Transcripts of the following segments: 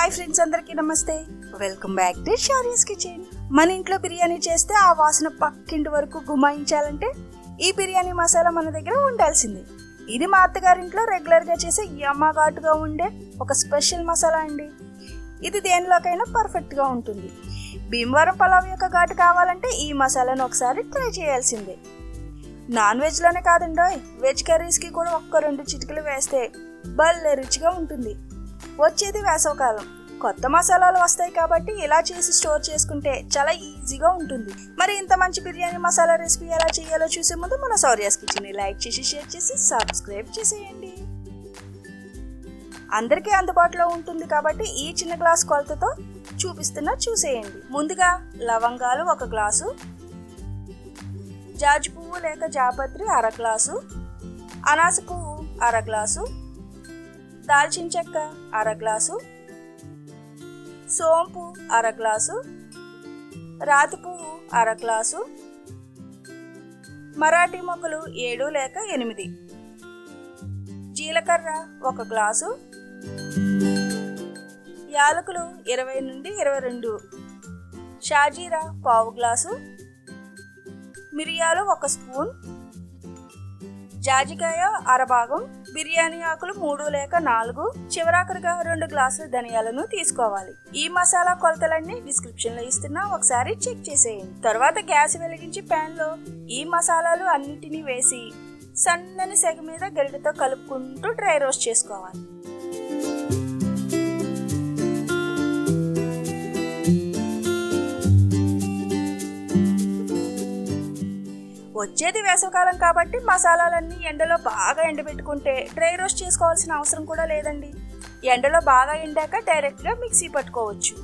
Hi friends, అందరికీ నమస్తే. Welcome back to Shariya's kitchen. మన ఇంట్లో బిర్యానీ చేస్తే ఆ వాసన పక్కింటి వరకు గుమాయించాలంటే ఈ బిర్యానీ మసాలా మన దగ్గర ఉండాల్సింది. ఇది మా అత్తగారింట్లో రెగ్యులర్గా చేసే యమ్మగాటుగా ఉండే ఒక స్పెషల్ మసాలా అండి. ఇది దేనిలోకైనా పర్ఫెక్ట్గా ఉంటుంది. భీమవరం పలావ్ యొక్క ఘాటు కావాలంటే ఈ మసాలాను ఒకసారి ట్రై చేయాల్సిందే. నాన్ వెజ్లోనే కాదండి, వెజ్ కర్రీస్కి కూడా 1-2 చిటికలు వేస్తే భలే రుచిగా ఉంటుంది. వచ్చేది వేసవకాలం, కొత్త మసాలాలు వస్తాయి కాబట్టి ఇలా చేసి స్టోర్ చేసుకుంటే చాలా ఈజీగా ఉంటుంది. మరి ఇంత మంచి బిర్యానీ మసాలా రెసిపీ ఎలా చేయాలో చూసే ముందు మన షారియస్ కిచెన్ని లైక్ చేసి, షేర్ చేసి, సబ్స్క్రైబ్ చేసేయండి. అందరికీ అందుబాటులో ఉంటుంది కాబట్టి ఈ చిన్న గ్లాస్ కొలతతో చూసేయండి. ముందుగా లవంగాలు 1 గ్లాసు, జాజి పువ్వు లేక జాపత్రి 1/2 గ్లాసు, అనాస పువ్వు 1/2 గ్లాసు, దాల్చిన చెక్క 1/2 గ్లాసు, సోంపు 1/2 గ్లాసు, రాతి పువ్వు 1/2 గ్లాసు, మరాఠీ మొగ్గలు 7 లేక 8, జీలకర్ర 1 గ్లాసు, యాలకులు 20 నుండి 22, షాజీరా 1/4 గ్లాసు, మిరియాలు 1 స్పూన్, జాజికాయ 1/2 భాగం, బిర్యానీ ఆకులు 3 లేక 4, చివరాఖరిగా 2 గ్లాసుల ధనియాలను తీసుకోవాలి. ఈ మసాలా కొలతలన్నీ డిస్క్రిప్షన్ లో ఇస్తున్నా, ఒకసారి చెక్ చేసేయండి. తర్వాత గ్యాస్ వెలిగించి ప్యాన్ లో ఈ మసాలాలు అన్నిటినీ వేసి సన్నని సెగ మీద గరిటెతో కలుపుకుంటూ డ్రై రోస్ట్ చేసుకోవాలి. వచ్చేది వేసవకాలం కాబట్టి మసాలాలన్నీ ఎండలో బాగా ఎండబెట్టుకుంటే డ్రై రోస్ట్ చేసుకోవాల్సిన అవసరం కూడా లేదండి. ఎండలో బాగా ఎండాక డైరెక్ట్గా మిక్సీ పట్టుకోవచ్చు.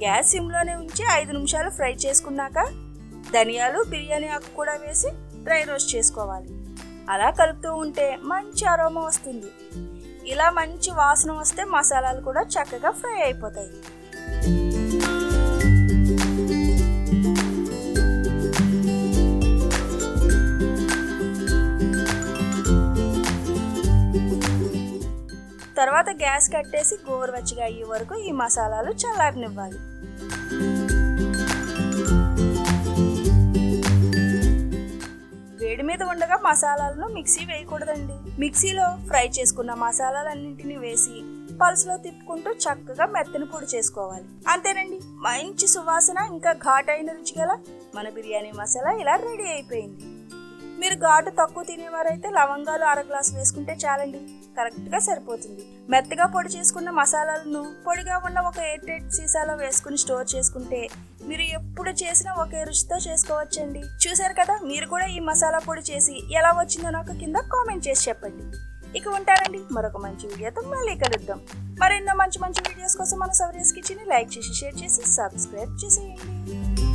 గ్యాస్ సిమ్లోనే ఉంచి 5 నిమిషాలు ఫ్రై చేసుకున్నాక ధనియాలు, బిర్యానీ ఆకు కూడా వేసి డ్రై రోస్ట్ చేసుకోవాలి. అలా కలుపుతూ ఉంటే మంచి అరోమా వస్తుంది. ఇలా మంచి వాసన వస్తే మసాలాలు కూడా చక్కగా ఫ్రై అయిపోతాయి. తర్వాత గ్యాస్ కట్టేసి గోరువెచ్చగా అయ్యే వరకు ఈ మసాలాలు చల్లారనివ్వాలి. వేడి మీద ఉండగా మసాలాలను మిక్సీ వేయకూడదండి. మిక్సీలో ఫ్రై చేసుకున్న మసాలాలన్నింటినీ వేసి పల్స్లో తిప్పుకుంటూ చక్కగా మెత్తని పొడి చేసుకోవాలి. అంతేనండి, మంచి సువాసన ఇంకా ఘాటైన రుచి గల మన బిర్యానీ మసాలా ఇలా రెడీ అయిపోయింది. మీరు ఘాటు తక్కువ తినేవారైతే లవంగాలు 1/2 గ్లాసు వేసుకుంటే చాలండి, కరెక్ట్గా సరిపోతుంది. మెత్తగా పొడి చేసుకున్న మసాలాలను పొడిగా ఉన్న ఒక ఎయిర్ టైట్ సీసాలో వేసుకుని స్టోర్ చేసుకుంటే మీరు ఎప్పుడు చేసినా ఒకే రుచితో చేసుకోవచ్చండి. చూసారు కదా, మీరు కూడా ఈ మసాలా పొడి చేసి ఎలా వచ్చిందో నాకు కింద కామెంట్ చేసి చెప్పండి. ఇక ఉంటారండి, మరొక మంచి వీడియోతో మళ్ళీ కలుద్దాం. మరెన్నో మంచి వీడియోస్ కోసం మన షారియస్ కిచెన్ని లైక్ చేసి, షేర్ చేసి, సబ్స్క్రైబ్ చేసేయండి.